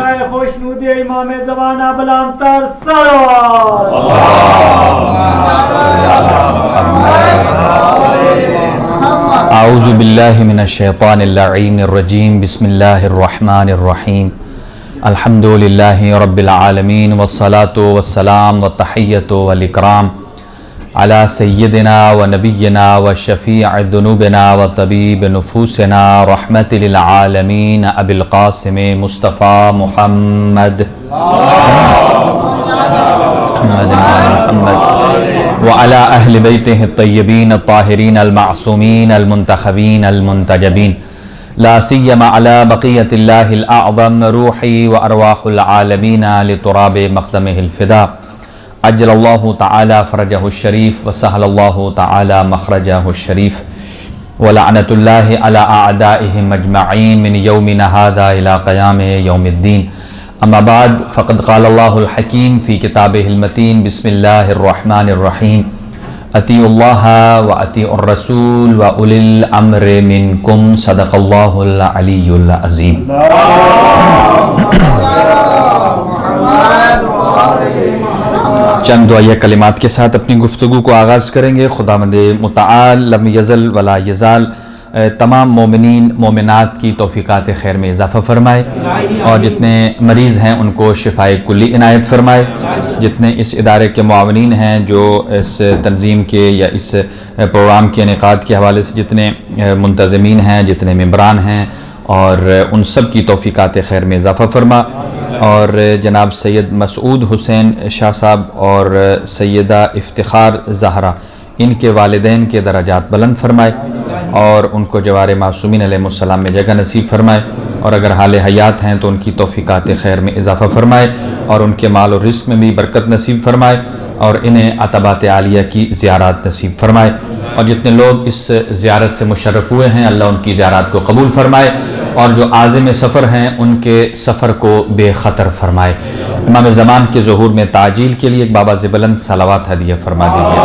جائے خوشنود امام زمانہ بلندتر صلوات اعوذ باللہ من الشیطان اللعین الرجیم بسم اللہ الرحمن الرحیم الحمد للہ رب العالمین والصلاة والسلام والتحیۃ والاکرام علی سیدنا و نبینا و شفیع ذنوبنا و طبیب نفوسنا رحمت للعالمین ابی القاسم مصطفیٰ محمد وعلى اہل بیتہ الطیبین الطاہرین المعصومین المنتخبین المنتجبین لا سیما علی بقیت اللہ الاعظم روحی و ارواح العالمین لتراب مقدمہ الفدا عجل اللہ تعالی فرجہ الشریف وسہل اللہ تعالی مخرجہ الشریف ولعنت اللہ علی اعدائہم اجمعین من یومنا ھذا الی قیام یوم الدین اما بعد فقد قال اللہ الحکیم فی کتابہ المتین بسم اللہ الرحمن الرحیم اطیعوا اللہ و اطیعوا الرسول و اولی الامر منکم صدق اللہ العلی العظیم چند دعائیہ کلمات کے ساتھ اپنی گفتگو کو آغاز کریں گے۔ خداوند متعال لم یزل ولا یزال تمام مومنین مومنات کی توفیقات خیر میں اضافہ فرمائے اور جتنے مریض ہیں ان کو شفاء کلی عنایت فرمائے، جتنے اس ادارے کے معاونین ہیں جو اس تنظیم کے یا اس پروگرام کے انعقاد کے حوالے سے جتنے منتظمین ہیں، جتنے ممبران ہیں، اور ان سب کی توفیقات خیر میں اضافہ فرما، اور جناب سید مسعود حسین شاہ صاحب اور سیدہ افتخار زہرا ان کے والدین کے درجات بلند فرمائے اور ان کو جوار معصومین علیہ السلام میں جگہ نصیب فرمائے، اور اگر حال حیات ہیں تو ان کی توفیقات خیر میں اضافہ فرمائے اور ان کے مال و رزق میں بھی برکت نصیب فرمائے اور انہیں عتبات عالیہ کی زیارات نصیب فرمائے، اور جتنے لوگ اس زیارت سے مشرف ہوئے ہیں اللہ ان کی زیارات کو قبول فرمائے، اور جو عازم سفر ہیں ان کے سفر کو بے خطر فرمائے۔ امام زمان کے ظہور میں تعجیل کے لیے ایک بابا سے بلند صلوات ہدیہ فرما دیجیے۔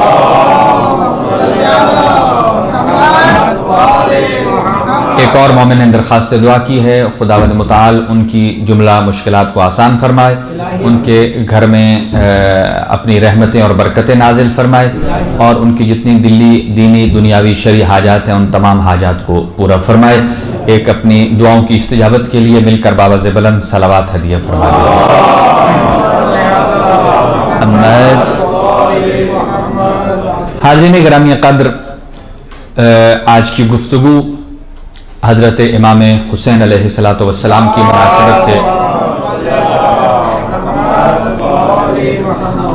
ایک اور مومن نے درخواست دعا کی ہے، خداوند متعال ان کی جملہ مشکلات کو آسان فرمائے، ان کے گھر میں اپنی رحمتیں اور برکتیں نازل فرمائے، اور ان کی جتنی دینی دنیاوی شرعی حاجات ہیں ان تمام حاجات کو پورا فرمائے۔ ایک اپنی دعاؤں کی استجابت کے لیے مل کر بابا سے بلند صلوات ہدیہ فرما دیجیے۔ حاضرین گرامی قدر، آج کی گفتگو حضرت امام حسین علیہ السلام کی مناسبت سے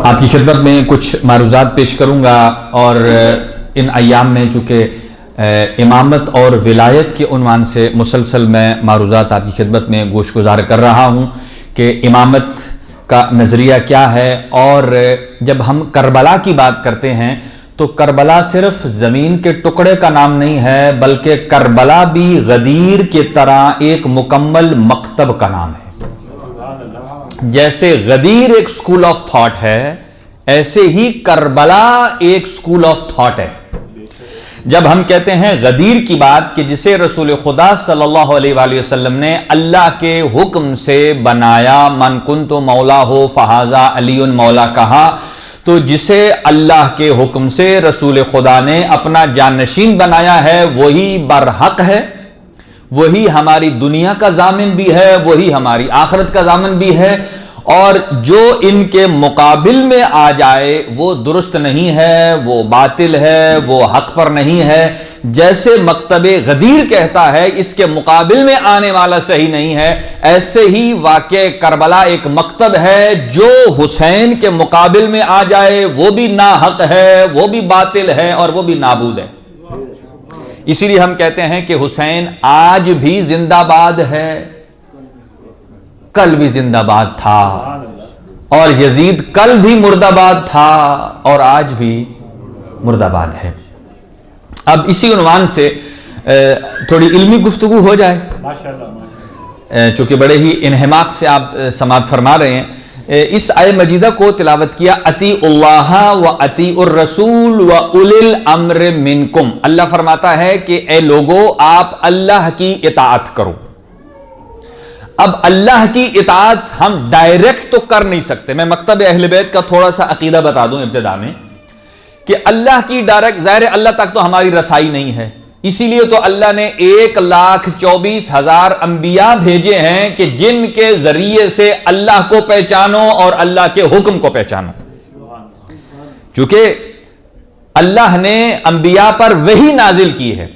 آپ کی خدمت میں کچھ معروضات پیش کروں گا، اور ان ایام میں چونکہ امامت اور ولایت کے عنوان سے مسلسل میں معروضات آپ کی خدمت میں گوش گزار کر رہا ہوں کہ امامت کا نظریہ کیا ہے، اور جب ہم کربلا کی بات کرتے ہیں تو کربلا صرف زمین کے ٹکڑے کا نام نہیں ہے، بلکہ کربلا بھی غدیر کے طرح ایک مکمل مکتب کا نام ہے۔ جیسے غدیر ایک سکول آف تھاٹ ہے، ایسے ہی کربلا ایک سکول آف تھاٹ ہے۔ جب ہم کہتے ہیں غدیر کی بات کہ جسے رسول خدا صلی اللہ علیہ وآلہ وسلم نے اللہ کے حکم سے بنایا، من کنت مولا ہو فہذا علی مولا کہا، تو جسے اللہ کے حکم سے رسول خدا نے اپنا جانشین بنایا ہے وہی برحق ہے، وہی ہماری دنیا کا ضامن بھی ہے، وہی ہماری آخرت کا ضامن بھی ہے، اور جو ان کے مقابل میں آ جائے وہ درست نہیں ہے، وہ باطل ہے، وہ حق پر نہیں ہے۔ جیسے مکتب غدیر کہتا ہے اس کے مقابل میں آنے والا صحیح نہیں ہے، ایسے ہی واقع کربلا ایک مکتب ہے، جو حسین کے مقابل میں آ جائے وہ بھی ناحق ہے، وہ بھی باطل ہے، اور وہ بھی نابود ہے۔ اسی لیے ہم کہتے ہیں کہ حسین آج بھی زندہ باد ہے، کل بھی زندہ باد تھا، اور یزید کل بھی مردہ باد تھا اور آج بھی مردہ باد ہے۔ اب اسی عنوان سے تھوڑی علمی گفتگو ہو جائے، چونکہ بڑے ہی انہماک سے آپ سماعت فرما رہے ہیں۔ اس آیہ مجیدہ کو تلاوت کیا، اطیعوا اللہ و اطیعوا الرسول و اولی الامر منکم۔ اللہ فرماتا ہے کہ اے لوگو آپ اللہ کی اطاعت کرو، اب اللہ کی اطاعت ہم ڈائریکٹ تو کر نہیں سکتے. میں مکتب اہل بیت کا تھوڑا سا عقیدہ بتا دوں ابتدا میں کہ اللہ کی ڈائریکٹ، ظاہر اللہ تک تو ہماری رسائی نہیں ہے، اسی لیے تو اللہ نے 1,24,000 انبیاء بھیجے ہیں کہ جن کے ذریعے سے اللہ کو پہچانو اور اللہ کے حکم کو پہچانو. چونکہ اللہ نے انبیاء پر وحی نازل کی ہے،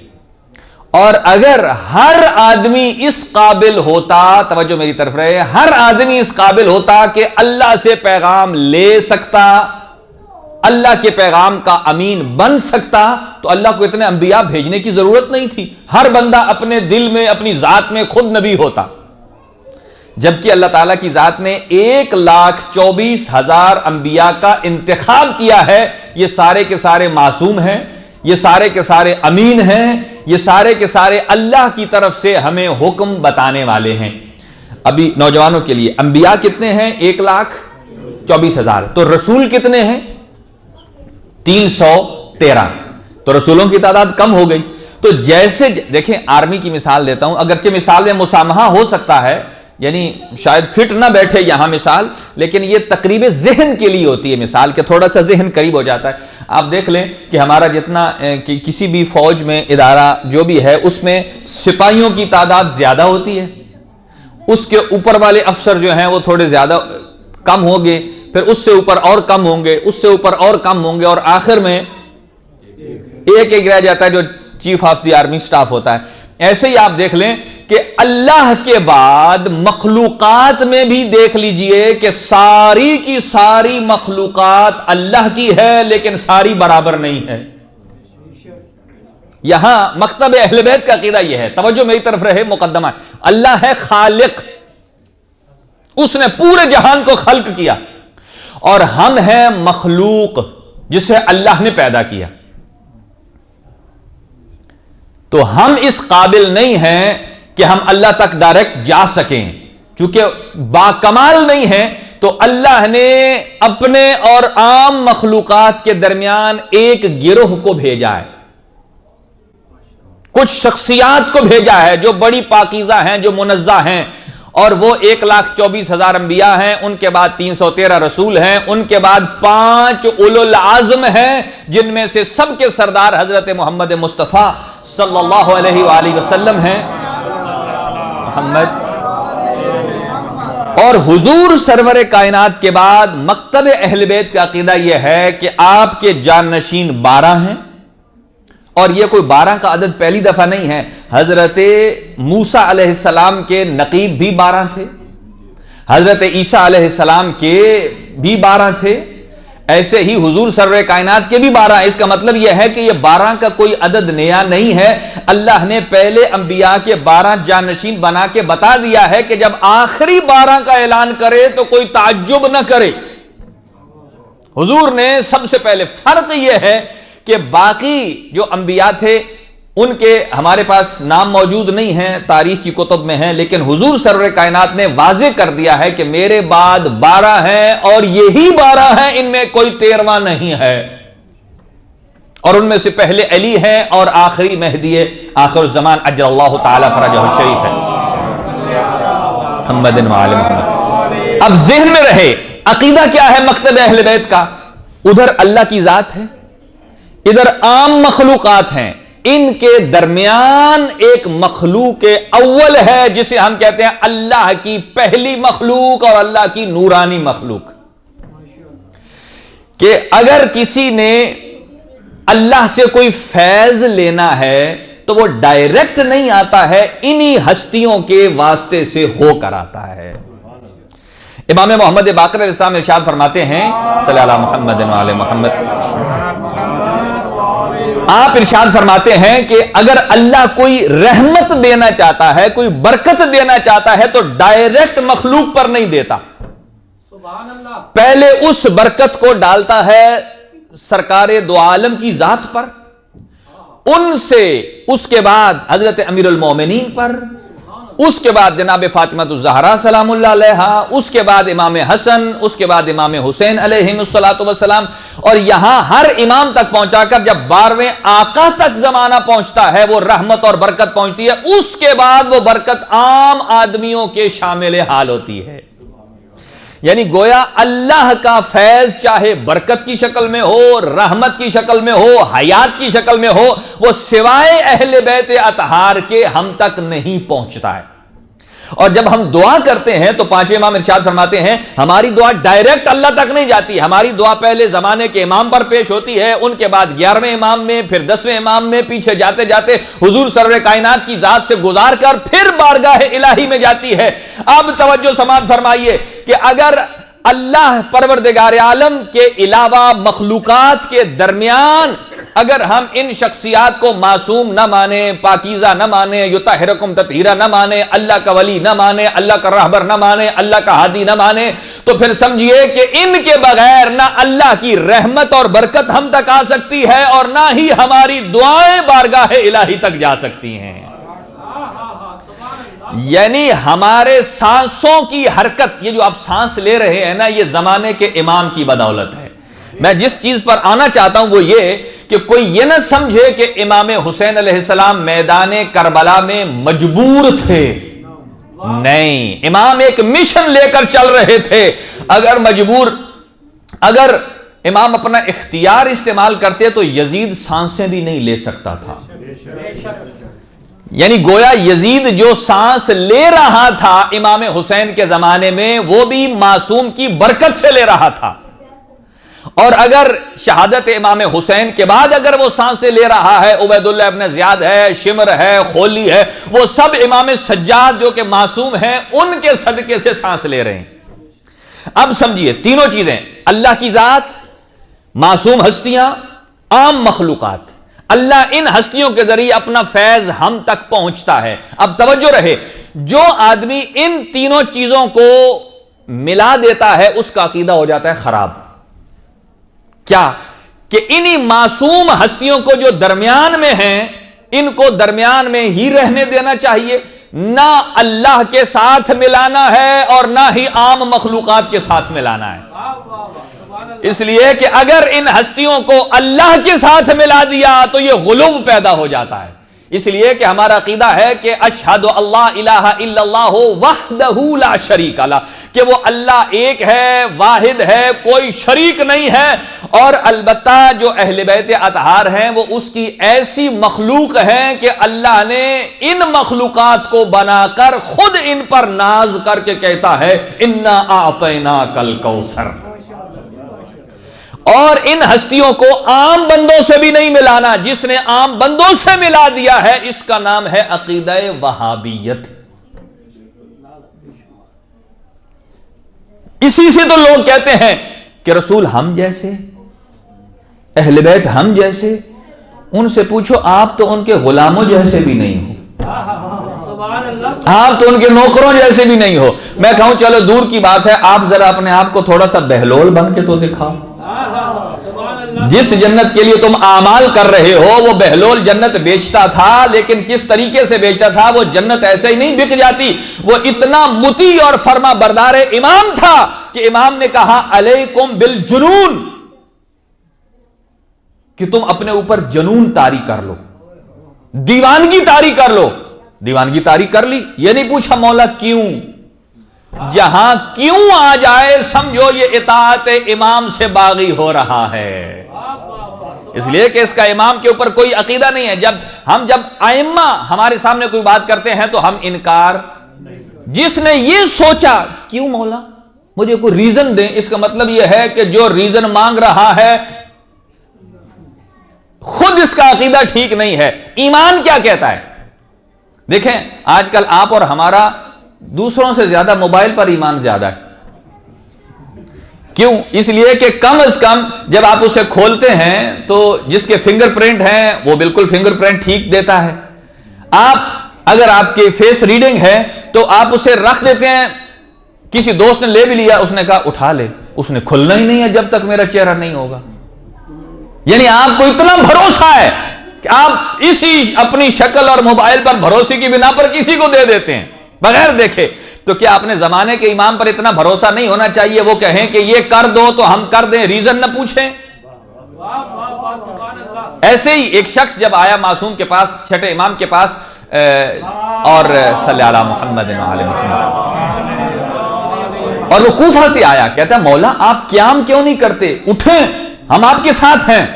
اور اگر ہر آدمی اس قابل ہوتا، توجہ میری طرف رہے، ہر آدمی اس قابل ہوتا کہ اللہ سے پیغام لے سکتا، اللہ کے پیغام کا امین بن سکتا، تو اللہ کو اتنے انبیاء بھیجنے کی ضرورت نہیں تھی. ہر بندہ اپنے دل میں، اپنی ذات میں خود نبی ہوتا. جبکہ اللہ تعالیٰ کی ذات نے 1,24,000 انبیاء کا انتخاب کیا ہے. یہ سارے کے سارے معصوم ہیں، یہ سارے کے سارے امین ہیں، یہ سارے کے سارے اللہ کی طرف سے ہمیں حکم بتانے والے ہیں. ابھی نوجوانوں کے لیے انبیاء کتنے ہیں؟ 1,24,000. تو رسول کتنے ہیں؟ 313. تو رسولوں کی تعداد کم ہو گئی. تو جیسے دیکھیں، آرمی کی مثال دیتا ہوں، اگرچہ مثال میں مسامحہ ہو سکتا ہے، یعنی شاید فٹ نہ بیٹھے یہاں مثال، لیکن یہ تقریب ذہن کے لیے ہوتی ہے مثال، کہ تھوڑا سا ذہن قریب ہو جاتا ہے. آپ دیکھ لیں کہ ہمارا جتنا کسی بھی فوج میں ادارہ جو بھی ہے، اس میں سپاہیوں کی تعداد زیادہ ہوتی ہے، اس کے اوپر والے افسر جو ہیں وہ تھوڑے زیادہ کم ہوں گے، پھر اس سے اوپر اور کم ہوں گے، اس سے اوپر اور کم ہوں گے، اور آخر میں ایک رہ جاتا ہے جو chief of the army staff ہوتا ہے. ایسے ہی آپ دیکھ لیں کہ اللہ کے بعد مخلوقات میں بھی دیکھ لیجئے کہ ساری کی ساری مخلوقات اللہ کی ہے، لیکن ساری برابر نہیں ہے. یہاں مکتب اہل بیت کا عقیدہ یہ ہے، توجہ میری طرف رہے، مقدمہ، اللہ ہے خالق، اس نے پورے جہان کو خلق کیا، اور ہم ہیں مخلوق جسے اللہ نے پیدا کیا. تو ہم اس قابل نہیں ہیں کہ ہم اللہ تک ڈائریکٹ جا سکیں، چونکہ باکمال نہیں ہیں. تو اللہ نے اپنے اور عام مخلوقات کے درمیان ایک گروہ کو بھیجا ہے، کچھ شخصیات کو بھیجا ہے جو بڑی پاکیزہ ہیں، جو منزہ ہیں، اور وہ 1,24,000 انبیاء ہیں. ان کے بعد 313 رسول ہیں، ان کے بعد 5 اولو العزم ہیں، جن میں سے سب کے سردار حضرت محمد مصطفیٰ صلی اللہ علیہ وآلہ وسلم ہیں، محمد. اور حضور سرور کائنات کے بعد مکتب اہل بیت کا عقیدہ یہ ہے کہ آپ کے جانشین 12 ہیں، اور یہ کوئی 12 کا عدد پہلی دفعہ نہیں ہے. حضرت موسیٰ علیہ السلام کے نقیب بھی 12 تھے، حضرت عیسیٰ علیہ السلام کے بھی 12 تھے، ایسے ہی حضور سرور کائنات کے بھی 12. اس کا مطلب یہ ہے کہ یہ 12 کا کوئی عدد نیا نہیں ہے. اللہ نے پہلے انبیاء کے 12 جانشین بنا کے بتا دیا ہے کہ جب آخری 12 کا اعلان کرے تو کوئی تعجب نہ کرے. حضور نے سب سے پہلے، فرق یہ ہے کہ باقی جو انبیاء تھے ان کے ہمارے پاس نام موجود نہیں ہیں، تاریخ کی کتب میں ہیں، لیکن حضور سرور کائنات نے واضح کر دیا ہے کہ میرے بعد 12 ہیں، اور یہی 12 ہیں، ان میں کوئی 13واں نہیں ہے. اور ان میں سے پہلے علی ہیں، اور آخری مہدی آخر الزمان اجل اللہ تعالی فرجہ الشریف ہے، محمد وآل محمد. اب ذہن میں رہے عقیدہ کیا ہے مکتب اہل بیت کا. ادھر اللہ کی ذات ہے، ادھر عام مخلوقات ہیں، ان کے درمیان ایک مخلوق اول ہے جسے ہم کہتے ہیں اللہ کی پہلی مخلوق اور اللہ کی نورانی مخلوق. کہ اگر کسی نے اللہ سے کوئی فیض لینا ہے تو وہ ڈائریکٹ نہیں آتا ہے، انہی ہستیوں کے واسطے سے ہو کر آتا ہے. امام محمد باقر علیہ السلام ارشاد فرماتے ہیں، صلی اللہ محمد وعلی محمد، آپ ارشاد فرماتے ہیں کہ اگر اللہ کوئی رحمت دینا چاہتا ہے، کوئی برکت دینا چاہتا ہے تو ڈائریکٹ مخلوق پر نہیں دیتا، پہلے اس برکت کو ڈالتا ہے سرکار دو عالم کی ذات پر، ان سے اس کے بعد حضرت امیر المومنین پر، اس کے بعد جناب فاطمہ الزہرا سلام اللہ علیہا، اس کے بعد امام حسن، اس کے بعد امام حسین علیہم السلام، اور یہاں ہر امام تک پہنچا کر جب 12ویں آقا تک زمانہ پہنچتا ہے وہ رحمت اور برکت پہنچتی ہے، اس کے بعد وہ برکت عام آدمیوں کے شامل حال ہوتی ہے۔ یعنی گویا اللہ کا فیض چاہے برکت کی شکل میں ہو، رحمت کی شکل میں ہو، حیات کی شکل میں ہو، وہ سوائے اہل بیت اطہار کے ہم تک نہیں پہنچتا ہے۔ اور جب ہم دعا کرتے ہیں تو پانچویں امام ارشاد فرماتے ہیں ہماری دعا ڈائریکٹ اللہ تک نہیں جاتی، ہماری دعا پہلے زمانے کے امام پر پیش ہوتی ہے، ان کے بعد 11ویں امام میں، پھر 10ویں امام میں، پیچھے جاتے جاتے حضور سرور کائنات کی ذات سے گزار کر پھر بارگاہ الہی میں جاتی ہے۔ اب توجہ سماعت فرمائیے کہ اگر اللہ پروردگار عالم کے علاوہ مخلوقات کے درمیان اگر ہم ان شخصیات کو معصوم نہ مانیں، پاکیزہ نہ مانیں، یطہرکم تطہیرا نہ مانیں، اللہ کا ولی نہ مانیں، اللہ کا راہبر نہ مانیں، اللہ کا ہادی نہ مانیں، تو پھر سمجھیے کہ ان کے بغیر نہ اللہ کی رحمت اور برکت ہم تک آ سکتی ہے اور نہ ہی ہماری دعائیں بارگاہ الہی تک جا سکتی ہیں۔ یعنی ہمارے سانسوں کی حرکت، یہ جو آپ سانس لے رہے ہیں نا، یہ زمانے کے امام کی بدولت ہے۔ میں جس چیز پر آنا چاہتا ہوں وہ یہ کہ کوئی یہ نہ سمجھے کہ امام حسین علیہ السلام میدان کربلا میں مجبور تھے، نہیں، امام ایک مشن لے کر چل رہے تھے۔ اگر امام اپنا اختیار استعمال کرتے تو یزید سانسیں بھی نہیں لے سکتا تھا۔ یعنی گویا یزید جو سانس لے رہا تھا امام حسین کے زمانے میں وہ بھی معصوم کی برکت سے لے رہا تھا، اور اگر شہادت امام حسین کے بعد اگر وہ سانسیں لے رہا ہے، عبید اللہ ابن زیاد ہے، شمر ہے، خولی ہے، وہ سب امام سجاد جو کہ معصوم ہیں ان کے صدقے سے سانس لے رہے ہیں۔ اب سمجھیے تینوں چیزیں، اللہ کی ذات، معصوم ہستیاں، عام مخلوقات، اللہ ان ہستیوں کے ذریعے اپنا فیض ہم تک پہنچتا ہے۔ اب توجہ رہے، جو آدمی ان تینوں چیزوں کو ملا دیتا ہے اس کا عقیدہ ہو جاتا ہے خراب۔ کیا کہ انہی معصوم ہستیوں کو جو درمیان میں ہیں ان کو درمیان میں ہی رہنے دینا چاہیے، نہ اللہ کے ساتھ ملانا ہے اور نہ ہی عام مخلوقات کے ساتھ ملانا ہے۔ اس لیے کہ اگر ان ہستیوں کو اللہ کے ساتھ ملا دیا تو یہ غلو پیدا ہو جاتا ہے۔ اس لیے کہ ہمارا عقیدہ ہے کہ اشہد اللہ الہ الا اللہ وحدہ لا شریک لہ، کہ وہ اللہ ایک ہے، واحد ہے، کوئی شریک نہیں ہے، اور البتہ جو اہل بیت اطہار ہیں وہ اس کی ایسی مخلوق ہیں کہ اللہ نے ان مخلوقات کو بنا کر خود ان پر ناز کر کے کہتا ہے انا اعطیناک الکوثر۔ اور ان ہستیوں کو عام بندوں سے بھی نہیں ملانا، جس نے عام بندوں سے ملا دیا ہے اس کا نام ہے عقیدہ وہابیت۔ اسی سے تو لوگ کہتے ہیں کہ رسول ہم جیسے، اہل بیت ہم جیسے، ان سے پوچھو آپ تو ان کے غلاموں جیسے بھی نہیں ہو، آپ تو ان کے نوکروں جیسے بھی نہیں ہو۔ میں کہوں چلو دور کی بات ہے، آپ ذرا اپنے آپ کو تھوڑا سا بہلول بن کے تو دکھاؤ۔ جس جنت کے لیے تم اعمال کر رہے ہو وہ بہلول جنت بیچتا تھا، لیکن کس طریقے سے بیچتا تھا؟ وہ جنت ایسے ہی نہیں بک جاتی، وہ اتنا مطیع اور فرما بردار امام تھا کہ امام نے کہا علیکم بالجنون، کہ تم اپنے اوپر جنون طاری کر لو، دیوانگی طاری کر لو۔ دیوانگی طاری کر لی، یہ نہیں پوچھا مولا کیوں، جہاں کیوں آ جائے سمجھو یہ اطاعت امام سے باغی ہو رہا ہے، اس لیے کہ اس کا امام کے اوپر کوئی عقیدہ نہیں ہے۔ جب ائمہ ہمارے سامنے کوئی بات کرتے ہیں تو ہم انکار، جس نے یہ سوچا کیوں مولا مجھے کوئی ریزن دیں، اس کا مطلب یہ ہے کہ جو ریزن مانگ رہا ہے خود اس کا عقیدہ ٹھیک نہیں ہے۔ ایمان کیا کہتا ہے؟ دیکھیں آج کل آپ اور ہمارا دوسروں سے زیادہ موبائل پر ایمان زیادہ ہے۔ کیوں؟ اس لیے کہ کم از کم جب آپ اسے کھولتے ہیں تو جس کے فنگر پرنٹ ہیں وہ بالکل فنگر پرنٹ ٹھیک دیتا ہے۔ اگر آپ کے فیس ریڈنگ ہے تو آپ اسے رکھ دیتے ہیں، کسی دوست نے لے بھی لیا، اس نے کہا اٹھا لے، اس نے کھلنا ہی نہیں ہے جب تک میرا چہرہ نہیں ہوگا۔ یعنی آپ کو اتنا بھروسہ ہے کہ آپ اسی اپنی شکل اور موبائل پر بھروسے کی بنا پر کسی کو دے دیتے ہیں۔ بغیر دیکھے. تو کیا اپنے زمانے کے امام پر اتنا بھروسہ نہیں ہونا چاہیے وہ کہیں کہ یہ کر دو تو ہم کر دیں, ریزن نہ پوچھیں؟ ایسے ہی ایک شخص جب آیا معصوم کے پاس, چھٹے امام کے پاس, اور صلی علی محمد وعلی محمد, اور وہ کوفہ سے آیا, کہتا ہے مولا آپ قیام کیوں نہیں کرتے, اٹھیں ہم آپ کے ساتھ ہیں.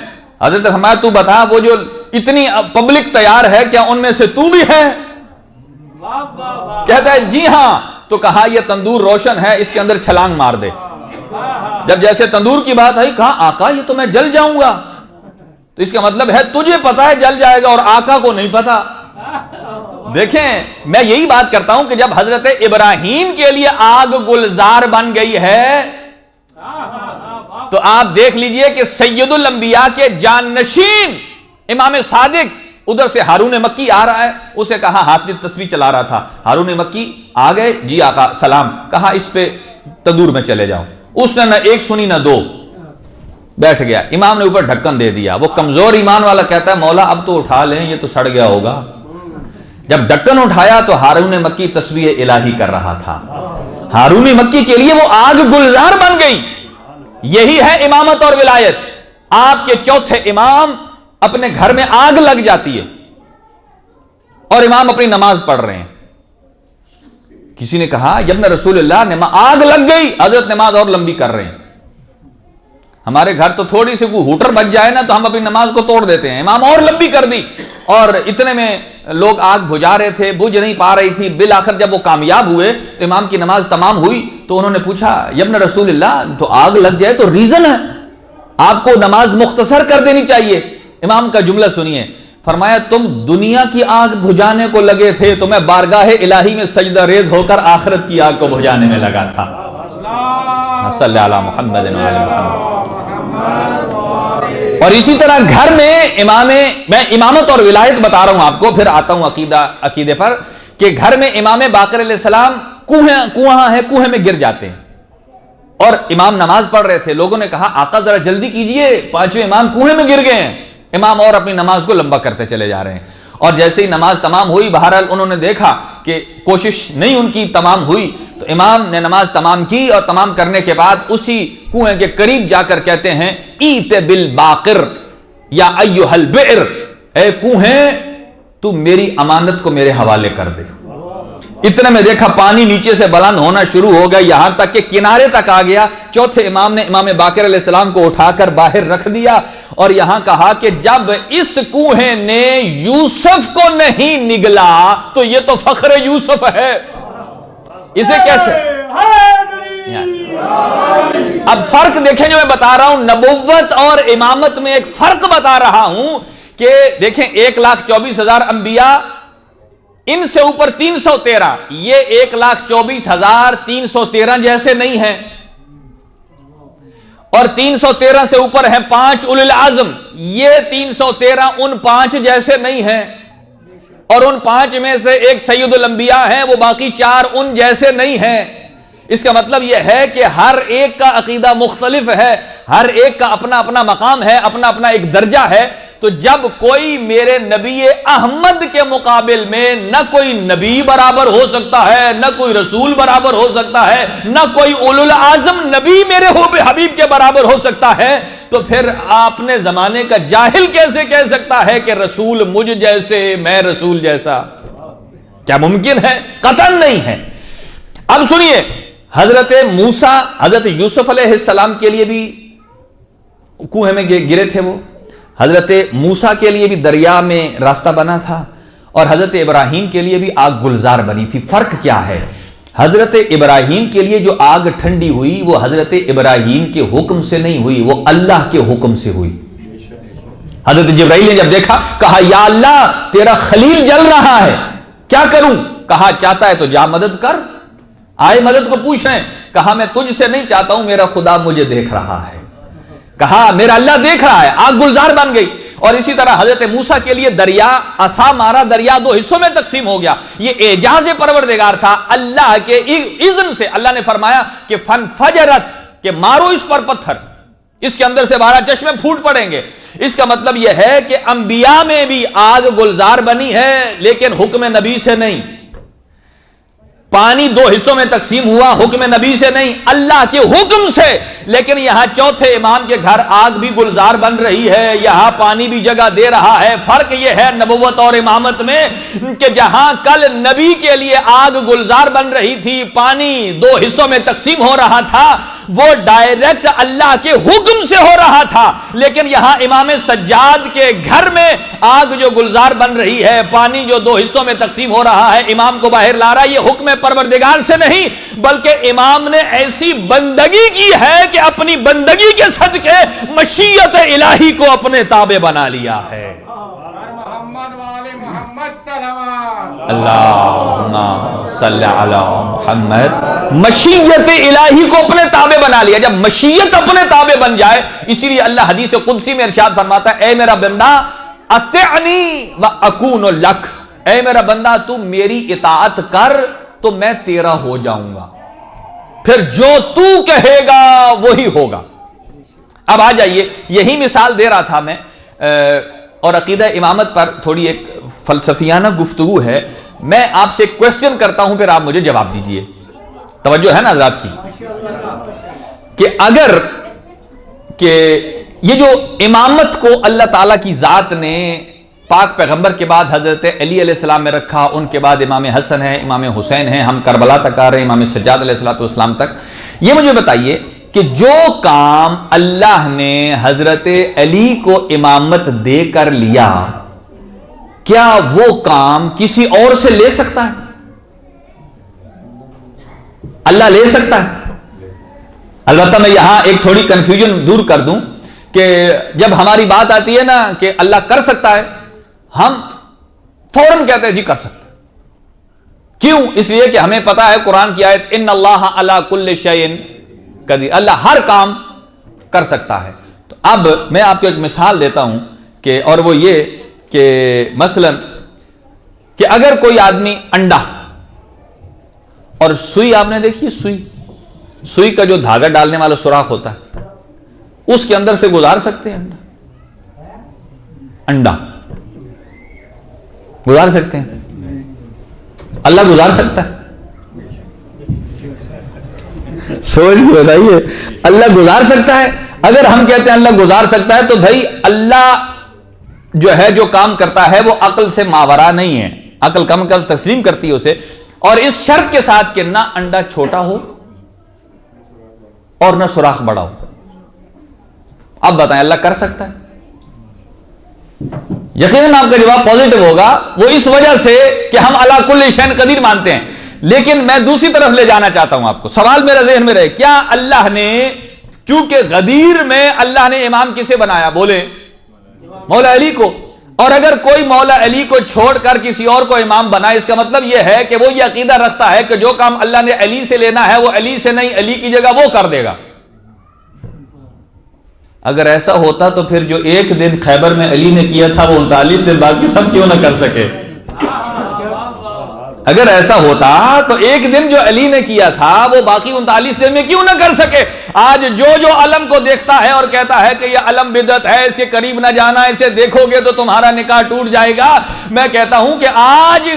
حضرت فرمایا تو بتا وہ جو اتنی پبلک تیار ہے کیا ان میں سے تو بھی ہے؟ کہتا ہے جی ہاں. تو کہا یہ تندور روشن ہے, اس کے اندر چھلانگ مار دے. جب جیسے تندور کی بات آئی کہا آقا یہ تو میں جل جاؤں گا. تو اس کا مطلب ہے تجھے پتا ہے جل جائے گا اور آقا کو نہیں پتا. دیکھیں میں یہی بات کرتا ہوں کہ جب حضرت ابراہیم کے لیے آگ گلزار بن گئی ہے تو آپ دیکھ لیجئے کہ سید الانبیاء کے جانشین امام صادق, ادھر سے ہارون مکی آ رہا ہے, اسے کہا ہاتھ میں تسبیح چلا رہا تھا, ہارون مکی آ گئے, جی آقا سلام, کہا اس پہ تندور میں چلے جاؤ. اس نے نہ ایک سنی نہ دو, بیٹھ گیا. امام نے اوپر ڈھکن دے دیا. وہ کمزور ایمان والا کہتا ہے مولا اب تو اٹھا لیں, یہ تو سڑ گیا ہوگا. جب ڈھکن اٹھایا تو ہارون مکی تسبیح الہی کر رہا تھا. ہارون مکی کے لیے وہ آگ گلزار بن گئی. یہی ہے امامت اور ولایت. آپ کے چوتھے امام اپنے گھر میں آگ لگ جاتی ہے اور امام اپنی نماز پڑھ رہے ہیں. کسی نے کہا ابن رسول اللہ آگ لگ گئی, حضرت نماز اور لمبی کر رہے ہیں. ہمارے گھر تو تھوڑی سی کوئی ہوٹر بچ جائے نا تو ہم اپنی نماز کو توڑ دیتے ہیں. امام اور لمبی کر دی, اور اتنے میں لوگ آگ بجھا رہے تھے, بجھ نہیں پا رہی تھی. بالآخر جب وہ کامیاب ہوئے تو امام کی نماز تمام ہوئی تو انہوں نے پوچھا ابن رسول اللہ تو آگ لگ جائے تو ریزن ہے, آپ کو نماز مختصر کر دینی چاہیے. امام کا جملہ سنیے, فرمایا تم دنیا کی آگ بجھانے کو لگے تھے تو میں بارگاہ الہی میں سجدہ ریز ہو کر آخرت کی آگ کو بجھانے میں لگا تھا. صلی علی محمد وعلی محمد. اور اسی طرح گھر میں میں امامت اور ولایت بتا رہا ہوں آپ کو, پھر آتا ہوں عقیدے پر, کہ گھر میں امام باقر علیہ السلام کنواں ہے, کنویں میں گر جاتے ہیں اور امام نماز پڑھ رہے تھے. لوگوں نے کہا آقا ذرا جلدی کیجئے, پانچویں امام کنویں میں گر گئے ہیں. امام اور اپنی نماز کو لمبا کرتے چلے جا رہے ہیں. اور جیسے ہی نماز تمام ہوئی, بہرحال انہوں نے دیکھا کہ کوشش نہیں ان کی تمام ہوئی, تو امام نے نماز تمام کی اور تمام کرنے کے بعد اسی کنویں کے قریب جا کر کہتے ہیں ایت بالباقر یا ایھا البئر, اے کنویں تو میری امانت کو میرے حوالے کر دے. اتنے میں دیکھا پانی نیچے سے بلند ہونا شروع ہو گیا, یہاں تک کہ کنارے تک آ گیا. چوتھے امام نے امام باقر علیہ السلام کو اٹھا کر باہر رکھ دیا اور یہاں کہا کہ جب اس کنویں نے یوسف کو نہیں نگلا تو یہ تو فخر یوسف ہے. اسے کیسے, اب فرق دیکھیں جو میں بتا رہا ہوں, نبوت اور امامت میں ایک فرق بتا رہا ہوں کہ دیکھیں 1,24,000 انبیاء, ان سے اوپر 313, یہ 1,24,313 جیسے نہیں ہیں, اور 313 سے اوپر ہیں 5 اولو العزم, یہ 313 ان 5 جیسے نہیں ہیں, اور ان 5 میں سے ایک سید الانبیاء ہیں, وہ باقی 4 ان جیسے نہیں ہیں. اس کا مطلب یہ ہے کہ ہر ایک کا عقیدہ مختلف ہے, ہر ایک کا اپنا اپنا مقام ہے, اپنا اپنا ایک درجہ ہے. تو جب کوئی میرے نبی احمد کے مقابل میں نہ کوئی نبی برابر ہو سکتا ہے, نہ کوئی رسول برابر ہو سکتا ہے, نہ کوئی اولو العزم نبی میرے حبیب کے برابر ہو سکتا ہے, تو پھر اپنے زمانے کا جاہل کیسے کہہ سکتا ہے کہ رسول مجھ جیسے, میں رسول جیسا؟ کیا ممکن ہے؟ قطعاً نہیں ہے. اب سنیے, حضرت موسیٰ, حضرت یوسف علیہ السلام کے لیے بھی کنویں میں گرے تھے, وہ حضرت موسیٰ کے لیے بھی دریا میں راستہ بنا تھا, اور حضرت ابراہیم کے لیے بھی آگ گلزار بنی تھی. فرق کیا ہے؟ حضرت ابراہیم کے لیے جو آگ ٹھنڈی ہوئی وہ حضرت ابراہیم کے حکم سے نہیں ہوئی, وہ اللہ کے حکم سے ہوئی. حضرت جبرائیل نے جب دیکھا کہا یا اللہ تیرا خلیل جل رہا ہے, کیا کروں؟ کہا چاہتا ہے تو جا مدد کر. آئے مدد کو پوچھ رہے ہیں, کہا میں تجھ سے نہیں چاہتا ہوں, میرا خدا مجھے دیکھ رہا ہے. کہا میرا اللہ دیکھ رہا ہے, آگ گلزار بن گئی. اور اسی طرح حضرت موسیٰ کے لیے دریا, عصا مارا, دریا 2 حصوں میں تقسیم ہو گیا. یہ اعجاز پروردگار تھا, اللہ کے اذن سے اللہ نے فرمایا کہ فنفجرت, کہ مارو اس پر پتھر, اس کے اندر سے 12 چشمے پھوٹ پڑیں گے. اس کا مطلب یہ ہے کہ انبیاء میں بھی آگ گلزار بنی ہے لیکن حکم نبی سے نہیں. پانی دو حصوں میں تقسیم ہوا، حکم نبی سے نہیں، اللہ کے حکم سے. لیکن یہاں چوتھے امام کے گھر آگ بھی گلزار بن رہی ہے، یہاں پانی بھی جگہ دے رہا ہے. فرق یہ ہے نبوت اور امامت میں کہ جہاں کل نبی کے لیے آگ گلزار بن رہی تھی، پانی دو حصوں میں تقسیم ہو رہا تھا، وہ ڈائریکٹ اللہ کے حکم سے ہو رہا تھا. لیکن یہاں امام سجاد کے گھر میں آگ جو گلزار بن رہی ہے، پانی جو دو حصوں میں تقسیم ہو رہا ہے، امام کو باہر لا رہا ہے. یہ حکم پروردگار سے نہیں، بلکہ امام نے ایسی بندگی کی ہے کہ اپنی بندگی کے صدقے مشیت الہی کو اپنے تابع بنا لیا ہے. اللہم صلی علی محمد. مشیت الہی کو اپنے تابع بنا لیا. جب مشیت اپنے تابع بن جائے، اسی لیے اللہ حدیث قدسی میں ارشاد فرماتا ہے، اے میرا بندہ اطعنی واکون لک، اے میرا بندہ تو میری اطاعت کر تو میں تیرا ہو جاؤں گا، پھر جو تو کہے گا وہی ہوگا. اب آ جائیے، یہی مثال دے رہا تھا میں، اور عقیدہ امامت پر تھوڑی ایک فلسفیانہ گفتگو ہے. میں آپ سے کوسچن کرتا ہوں، پھر آپ مجھے جواب دیجئے. توجہ ہے نا حضرات کی؟ کہ اگر کہ یہ جو امامت کو اللہ تعالیٰ کی ذات نے پاک پیغمبر کے بعد حضرت علی علیہ السلام میں رکھا، ان کے بعد امام حسن ہے، امام حسین ہے، ہم کربلا تک آ رہے ہیں، امام سجاد علیہ السلام تک. یہ مجھے بتائیے کہ جو کام اللہ نے حضرت علی کو امامت دے کر لیا، کیا وہ کام کسی اور سے لے سکتا ہے؟ اللہ لے سکتا ہے؟ البتہ میں یہاں ایک تھوڑی کنفیوژن دور کر دوں کہ جب ہماری بات آتی ہے نا کہ اللہ کر سکتا ہے، ہم فوراً کہتے ہیں جی کر سکتا ہے. کیوں؟ اس لیے کہ ہمیں پتا ہے قرآن کی آیت ان اللہ علی کل شیء قدیر، اللہ ہر کام کر سکتا ہے. تو اب میں آپ کو ایک مثال دیتا ہوں کہ، اور وہ یہ کہ مثلا کہ اگر کوئی آدمی انڈا اور سوئی، آپ نے دیکھی سوئی کا جو دھاگا ڈالنے والا سوراخ ہوتا ہے، اس کے اندر سے گزار سکتے ہیں انڈا گزار سکتے ہیں؟ اللہ گزار سکتا ہے؟ سوچ کے بتائیے، اللہ گزار سکتا ہے؟ اگر ہم کہتے ہیں اللہ گزار سکتا ہے تو بھائی اللہ جو ہے جو کام کرتا ہے وہ عقل سے ماورا نہیں ہے، عقل کم کم تسلیم کرتی ہے اسے، اور اس شرط کے ساتھ کہ نہ انڈا چھوٹا ہو اور نہ سوراخ بڑا ہو. اب بتائیں اللہ کر سکتا ہے؟ یقیناً آپ کا جواب پازیٹو ہوگا، وہ اس وجہ سے کہ ہم علی کل شیء قدیر مانتے ہیں. لیکن میں دوسری طرف لے جانا چاہتا ہوں آپ کو. سوال میرا ذہن میں رہے، کیا اللہ نے، چونکہ غدیر میں اللہ نے امام کسے بنایا؟ بولے مولا علی کو. اور اگر کوئی مولا علی کو چھوڑ کر کسی اور کو امام بنائے، اس کا مطلب یہ ہے کہ وہ یہ عقیدہ رکھتا ہے کہ جو کام اللہ نے علی سے لینا ہے وہ علی سے نہیں، علی کی جگہ وہ کر دے گا. اگر ایسا ہوتا تو پھر جو ایک دن خیبر میں علی نے کیا تھا وہ 39 دن باقی سب کیوں نہ کر سکے؟ اگر ایسا ہوتا تو ایک دن جو علی نے کیا تھا وہ باقی 39 دن میں کیوں نہ کر سکے؟ آج جو علم کو دیکھتا ہے اور کہتا ہے کہ یہ علم بدعت ہے، اس کے قریب نہ جانا، اسے دیکھو گے تو تمہارا نکاح ٹوٹ جائے گا، میں کہتا ہوں کہ آج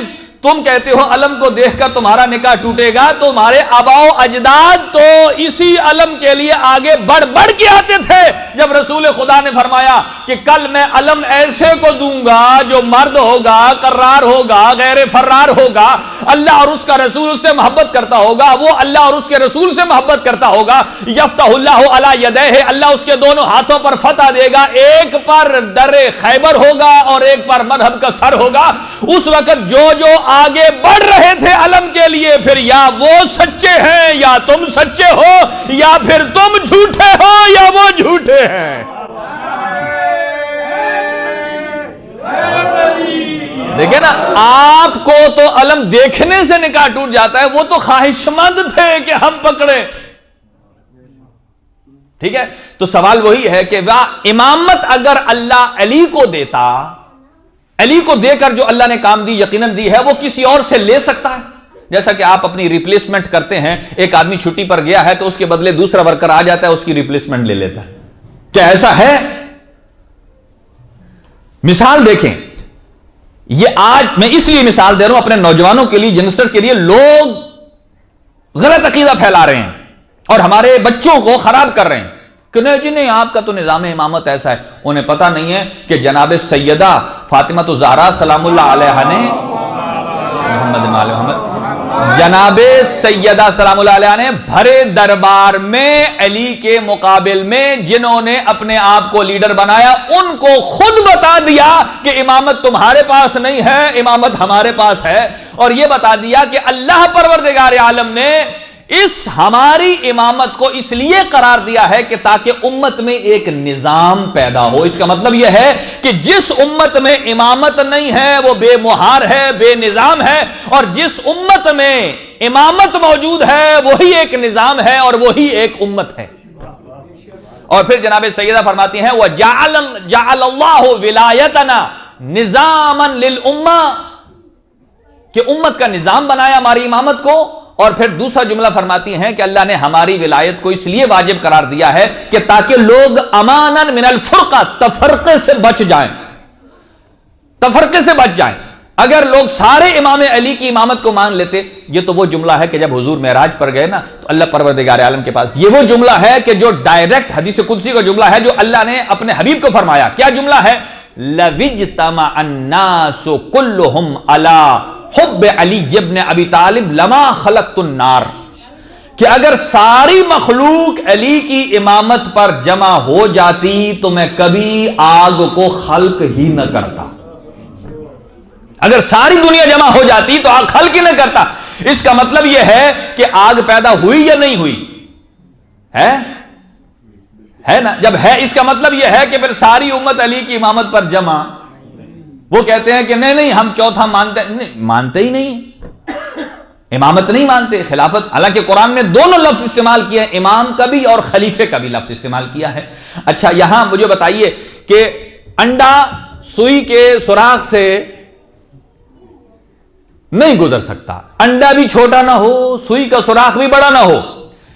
تم کہتے ہو علم کو دیکھ کر تمہارا نکاح ٹوٹے گا، تمہارے آباء و اجداد تو اسی علم کے لیے آگے بڑھ بڑھ کے آتے تھے. جب رسول خدا نے فرمایا کہ کل میں علم ایسے کو دوں گا جو مرد ہوگا، قرار ہوگا، غیر فرار ہوگا، اللہ اور اس کا رسول اس سے محبت کرتا ہوگا، وہ اللہ اور اس کے رسول سے محبت کرتا ہوگا، یفتح اللہ علی یدیہ، اللہ اس کے دونوں ہاتھوں پر فتح دے گا، ایک پر در خیبر ہوگا اور ایک پر مذہب کا سر ہوگا. اس وقت جو آگے بڑھ رہے تھے علم کے لیے، پھر یا وہ سچے ہیں یا تم سچے ہو، یا پھر تم جھوٹے ہو یا وہ جھوٹے ہیں. دیکھیں نا، آپ کو تو علم دیکھنے سے نکاح ٹوٹ جاتا ہے، وہ تو خواہش مند تھے کہ ہم پکڑے. ٹھیک ہے، تو سوال وہی ہے کہ امامت اگر اللہ علی کو دیتا، علی کو دے کر جو اللہ نے کام دی یقیناً دی ہے، وہ کسی اور سے لے سکتا ہے؟ جیسا کہ آپ اپنی ریپلیسمنٹ کرتے ہیں، ایک آدمی چھٹی پر گیا ہے تو اس کے بدلے دوسرا ورکر آ جاتا ہے، اس کی ریپلیسمنٹ لے لیتا ہے. کیا ایسا ہے؟ مثال دیکھیں، یہ آج میں اس لیے مثال دے رہا ہوں اپنے نوجوانوں کے لیے، ینگسٹر کے لیے. لوگ غلط عقیدہ پھیلا رہے ہیں اور ہمارے بچوں کو خراب کر رہے ہیں کہ نہیں جی نہیں آپ کا تو نظام امامت ایسا ہے. انہیں پتہ نہیں ہے کہ جناب سیدہ فاطمہ الزہرا سلام اللہ علیہا نے جناب سیدہ سلام اللہ علیہا نے بھرے دربار میں علی کے مقابل میں جنہوں نے اپنے آپ کو لیڈر بنایا ان کو خود بتا دیا کہ امامت تمہارے پاس نہیں ہے, امامت ہمارے پاس ہے, اور یہ بتا دیا کہ اللہ پروردگار عالم نے اس ہماری امامت کو اس لیے قرار دیا ہے کہ تاکہ امت میں ایک نظام پیدا ہو. اس کا مطلب یہ ہے کہ جس امت میں امامت نہیں ہے وہ بے مہار ہے, بے نظام ہے, اور جس امت میں امامت موجود ہے وہی ایک نظام ہے اور وہی ایک امت ہے. اور پھر جناب سیدہ فرماتی ہیں وَجَعَلَ اللَّهُ وِلَایَتَنَا نِظَامًا لِلْأُمَّةِ کہ امت کا نظام بنایا ہماری امامت کو. اور پھر دوسرا جملہ فرماتی ہیں کہ اللہ نے ہماری ولایت کو اس لیے واجب قرار دیا ہے کہ تاکہ لوگ اماناً من الفرقہ تفرقے سے بچ جائیں, تفرقے سے بچ جائیں. اگر لوگ سارے امام علی کی امامت کو مان لیتے, یہ تو وہ جملہ ہے کہ جب حضور معراج پر گئے نا تو اللہ پروردگار عالم کے پاس, یہ وہ جملہ ہے کہ جو ڈائریکٹ حدیث قدسی کا جملہ ہے جو اللہ نے اپنے حبیب کو فرمایا. کیا جملہ ہے؟ لَوِجْتَمَعَ النَّاسُ كُلُّهُمْ عَلَىٰ حب علی ابن ابی طالب لما خلقت النار کہ اگر ساری مخلوق علی کی امامت پر جمع ہو جاتی تو میں کبھی آگ کو خلق ہی نہ کرتا. اگر ساری دنیا جمع ہو جاتی تو آگ خلق ہی نہ کرتا. اس کا مطلب یہ ہے کہ آگ پیدا ہوئی یا نہیں ہوئی ہے نا؟ جب ہے اس کا مطلب یہ ہے کہ پھر ساری امت علی کی امامت پر جمع. وہ کہتے ہیں کہ نہیں ہم چوتھا مانتے ہی نہیں, امامت نہیں مانتے, خلافت. حالانکہ قرآن میں دونوں لفظ استعمال کیے ہیں, امام کا بھی اور خلیفے کا بھی لفظ استعمال کیا ہے. اچھا یہاں مجھے بتائیے کہ انڈا سوئی کے سوراخ سے نہیں گزر سکتا, انڈا بھی چھوٹا نہ ہو, سوئی کا سوراخ بھی بڑا نہ ہو.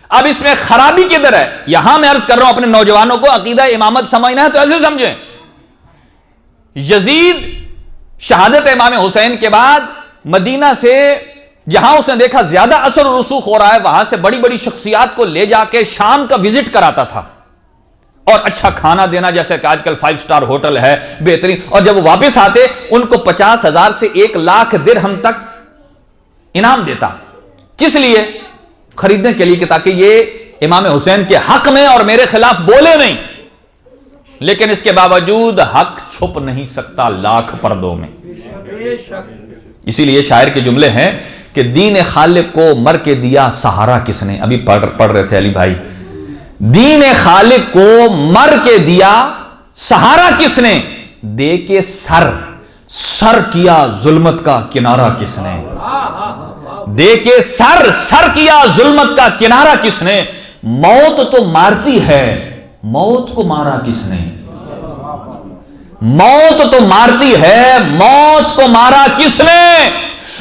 اب اس میں خرابی کدھر ہے؟ یہاں میں عرض کر رہا ہوں اپنے نوجوانوں کو عقیدہ امامت سمجھنا ہے تو ایسے سمجھیں. یزید شہادت امام حسین کے بعد مدینہ سے جہاں اس نے دیکھا زیادہ اثر و رسوخ ہو رہا ہے وہاں سے بڑی بڑی شخصیات کو لے جا کے شام کا وزٹ کراتا تھا اور اچھا کھانا دینا, جیسے کہ آج کل 5 سٹار ہوٹل ہے بہترین. اور جب وہ واپس آتے ان کو 50,000 سے 1,00,000 درہم تک انعام دیتا. کس لیے؟ خریدنے کے لیے کہ تاکہ یہ امام حسین کے حق میں اور میرے خلاف بولے نہیں. لیکن اس کے باوجود حق چھپ نہیں سکتا لاکھ پردوں میں. اسی لیے شاعر کے جملے ہیں کہ دین خالق کو مر کے دیا سہارا کس نے. ابھی پڑھ رہے تھے علی بھائی, دین خالق کو مر کے دیا سہارا کس نے, دے کے سر کیا ظلمت کا کنارہ کس نے. دے کے سر کیا ظلمت کا کنارہ کس نے. موت تو مارتی ہے, موت کو مارا کس نے. موت تو مارتی ہے, موت کو مارا کس نے.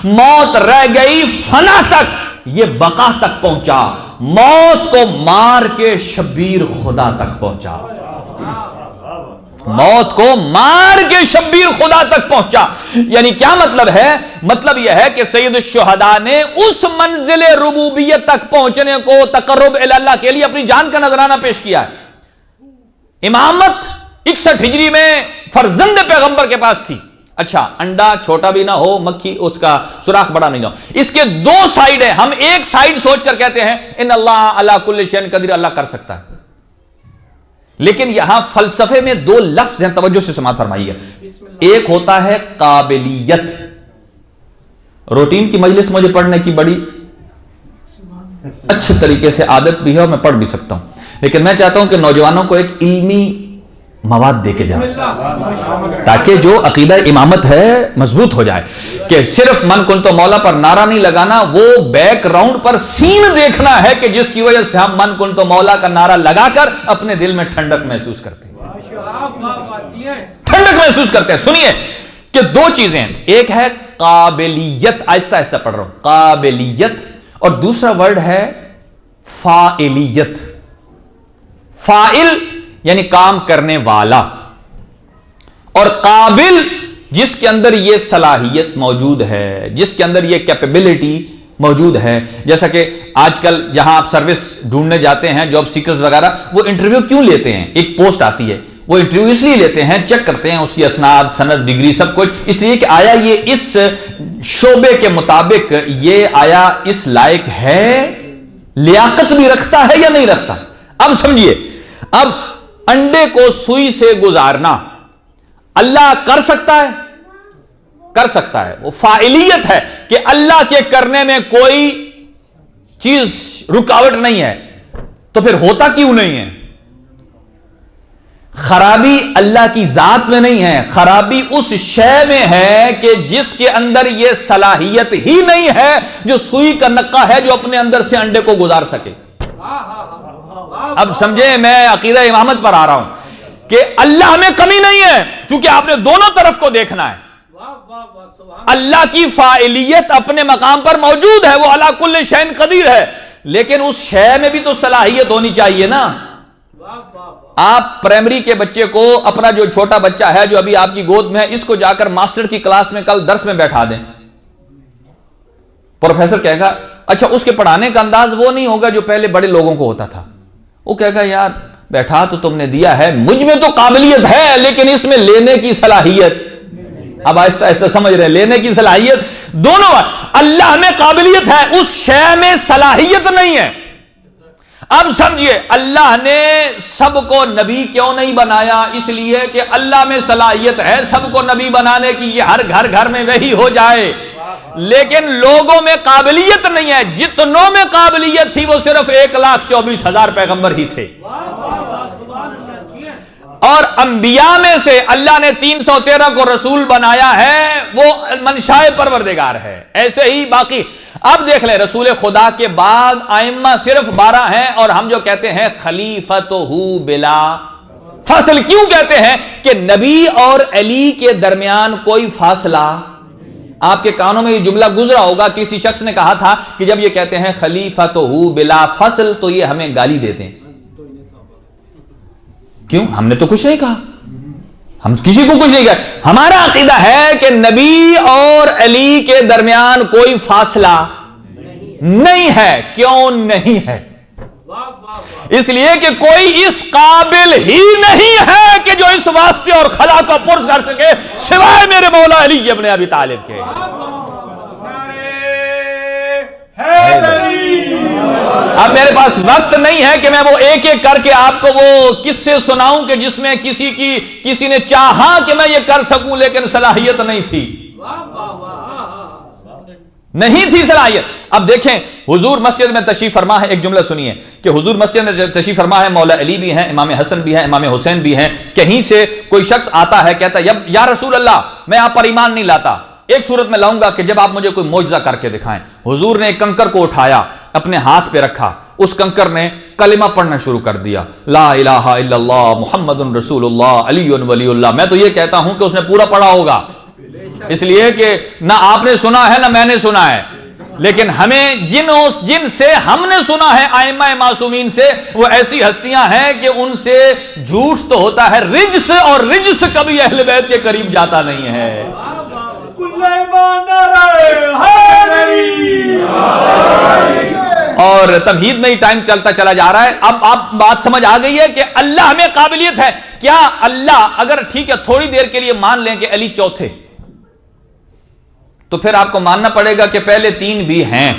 موت رہ گئی فنا تک, یہ بقا تک پہنچا. موت کو مار کے شبیر خدا تک پہنچا. موت کو مار کے شبیر خدا تک پہنچا. یعنی کیا مطلب ہے؟ مطلب یہ ہے کہ سید الشہداء نے اس منزل ربوبیت تک پہنچنے کو تقرب الی اللہ کے لیے اپنی جان کا نذرانہ پیش کیا ہے. امامت 61 ہجری میں فرزند پیغمبر کے پاس تھی. اچھا انڈا چھوٹا بھی نہ ہو, مکھی اس کا سوراخ بڑا نہیں ہو. اس کے 2 سائیڈ ہیں. ہم ایک سائیڈ سوچ کر کہتے ہیں ان اللہ علی کل شیء قدیر, اللہ کر سکتا ہے. لیکن یہاں فلسفے میں 2 لفظ ہیں, توجہ سے سماعت فرمائیے. ایک ہوتا ہے قابلیت. روٹین کی مجلس مجھے پڑھنے کی بڑی اچھے طریقے سے عادت بھی ہے اور میں پڑھ بھی سکتا ہوں, لیکن میں چاہتا ہوں کہ نوجوانوں کو ایک علمی مواد دے کے جائیں تاکہ جو عقیدہ امامت ہے مضبوط ہو جائے. کہ صرف من کنتو مولا پر نعرہ نہیں لگانا, وہ بیک گراؤنڈ پر سین دیکھنا ہے کہ جس کی وجہ سے ہم من کنتو مولا کا نعرہ لگا کر اپنے دل میں ٹھنڈک محسوس کرتے ہیں. ٹھنڈک محسوس کرتے ہیں. سنیے کہ 2 چیزیں ہیں. ایک ہے قابلیت, آہستہ آہستہ پڑھ رہا ہوں, قابلیت, اور دوسرا ورڈ ہے فاعلیت. فاعل یعنی کام کرنے والا, اور قابل جس کے اندر یہ صلاحیت موجود ہے, جس کے اندر یہ کیپیبلٹی موجود ہے. جیسا کہ آج کل جہاں آپ سروس ڈھونڈنے جاتے ہیں, جاب سیکرز وغیرہ, وہ انٹرویو کیوں لیتے ہیں؟ ایک پوسٹ آتی ہے, وہ انٹرویو اس لیے لیتے ہیں, چیک کرتے ہیں اس کی اسناد, سند, ڈگری, سب کچھ, اس لیے کہ آیا یہ اس شعبے کے مطابق یہ آیا اس لائق ہے, لیاقت بھی رکھتا ہے یا نہیں رکھتا. اب سمجھیے, اب انڈے کو سوئی سے گزارنا اللہ کر سکتا ہے؟ کر سکتا ہے. وہ فاعلیت ہے کہ اللہ کے کرنے میں کوئی چیز رکاوٹ نہیں ہے. تو پھر ہوتا کیوں نہیں ہے؟ خرابی اللہ کی ذات میں نہیں ہے, خرابی اس شے میں ہے کہ جس کے اندر یہ صلاحیت ہی نہیں ہے جو سوئی کا نقہ ہے جو اپنے اندر سے انڈے کو گزار سکے. اب سمجھے, میں عقیدہ امامت پر آ رہا ہوں کہ اللہ میں کمی نہیں ہے, چونکہ آپ نے دونوں طرف کو دیکھنا ہے. اللہ کی فاعلیت اپنے مقام پر موجود ہے, وہ علی کل شیء قدیر ہے, لیکن اس شے میں بھی تو صلاحیت ہونی چاہیے نا. آپ پرائمری کے بچے کو, اپنا جو چھوٹا بچہ ہے جو ابھی آپ کی گود میں ہے, اس کو جا کر ماسٹر کی کلاس میں کل درس میں بیٹھا دیں, پروفیسر کہے گا اچھا اس کے پڑھانے کا انداز وہ نہیں ہوگا جو پہلے بڑے لوگوں کو ہوتا تھا. وہ کہے گا یار بیٹھا تو تم نے دیا ہے, مجھ میں تو قابلیت ہے لیکن اس میں لینے کی صلاحیت, اب آہستہ آہستہ سمجھ رہے ہیں, لینے کی صلاحیت دونوں. اللہ میں قابلیت ہے, اس شے میں صلاحیت نہیں ہے. اب سمجھیے, اللہ نے سب کو نبی کیوں نہیں بنایا؟ اس لیے کہ اللہ میں صلاحیت ہے سب کو نبی بنانے کی, یہ ہر گھر گھر میں وہی ہو جائے, لیکن لوگوں میں قابلیت نہیں ہے. جتنوں میں قابلیت تھی وہ صرف 1,24,000 پیغمبر ہی تھے, اور انبیاء میں سے اللہ نے 313 کو رسول بنایا ہے, وہ منشائے پروردگار ہے. ایسے ہی باقی اب دیکھ لیں, رسول خدا کے بعد ائمہ صرف 12 ہیں, اور ہم جو کہتے ہیں خلیفتہ بلا فاصل, کیوں کہتے ہیں کہ نبی اور علی کے درمیان کوئی فاصلہ. آپ کے کانوں میں یہ جملہ گزرا ہوگا, کسی شخص نے کہا تھا کہ جب یہ کہتے ہیں خلیفتہ بلا فاصل تو یہ ہمیں گالی دیتے ہیں. کیوں؟ ہم نے تو کچھ نہیں کہا, ہم کسی کو کچھ نہیں کہا. ہمارا عقیدہ ہے کہ نبی اور علی کے درمیان کوئی فاصلہ نہیں ہے. کیوں نہیں ہے؟ اس لیے کہ کوئی اس قابل ہی نہیں ہے کہ جو اس واسطے اور خلا کو پرس کر سکے سوائے میرے مولا علی ابن ابی طالب کے. اب میرے پاس وقت نہیں ہے کہ میں وہ ایک ایک کر کے آپ کو وہ قصے سناؤں کہ جس میں کسی نے چاہا کہ میں یہ کر سکوں لیکن صلاحیت نہیں تھی, نہیں تھی صلاحیت. اب دیکھیں, حضور مسجد میں تشریف فرما ہے, ایک جملہ سنیے کہ حضور مسجد میں تشریف فرما ہے, مولا علی بھی ہیں, امام حسن بھی ہیں, امام حسین بھی ہیں. کہیں سے کوئی شخص آتا ہے, کہتا ہے یا رسول اللہ میں آپ پر ایمان نہیں لاتا, ایک صورت میں لاؤں گا کہ جب آپ مجھے کوئی معجزہ کر کے دکھائیں. حضور نے ایک کنکر کو اٹھایا, اپنے ہاتھ پہ رکھا, اس کنکر نے کلمہ پڑھنا شروع کر دیا, لا الہ الا اللہ محمد رسول اللہ علی ولی اللہ. میں تو یہ کہتا ہوں کہ اس نے پورا پڑھا ہوگا, اس لیے کہ نہ آپ نے سنا ہے نہ میں نے سنا ہے, لیکن ہمیں جن سے ہم نے سنا ہے ائمہ معصومین سے, وہ ایسی ہستیاں ہیں کہ ان سے جھوٹ تو ہوتا ہے رجس, اور رجس کبھی اہل بیت کے قریب جاتا نہیں ہے. اور تمہید میں ہی ٹائم چلتا چلا جا رہا ہے. اب آپ بات سمجھ آ گئی ہے کہ اللہ میں قابلیت ہے. کیا اللہ اگر ٹھیک ہے تھوڑی دیر کے لیے مان لیں کہ علی چوتھے, تو پھر آپ کو ماننا پڑے گا کہ پہلے 3 بھی ہیں.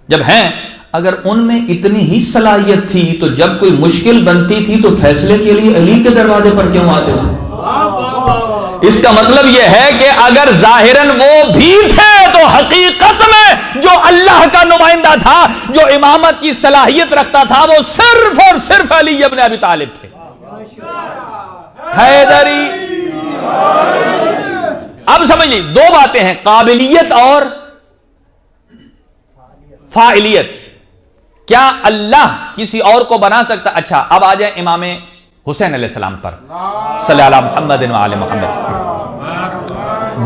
جب ہیں, اگر ان میں اتنی ہی صلاحیت تھی تو جب کوئی مشکل بنتی تھی تو فیصلے کے لیے علی کے دروازے پر کیوں آتے تھے؟ اس کا مطلب یہ ہے کہ اگر ظاہراً وہ بھی تھے تو حقیقت میں جو اللہ کا نمائندہ تھا, جو امامت کی صلاحیت رکھتا تھا, وہ صرف اور صرف علی ابن ابی طالب تھے. حیدری. اب سمجھ لی, 2 باتیں ہیں, قابلیت اور فاعلیت. کیا اللہ کسی اور کو بنا سکتا؟ اچھا اب آ جائیں امام حسین علیہ السلام پر, صلی اللہ محمد و آل محمد,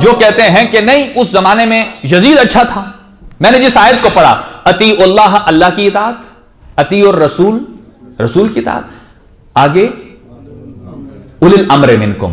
جو کہتے ہیں کہ نہیں اس زمانے میں یزید اچھا تھا. میں نے جس آیت کو پڑھا, اطیع اللہ, اللہ کی اطاعت, اطیع الرسول, رسول کی اطاعت, آگے اولی الامر منکم,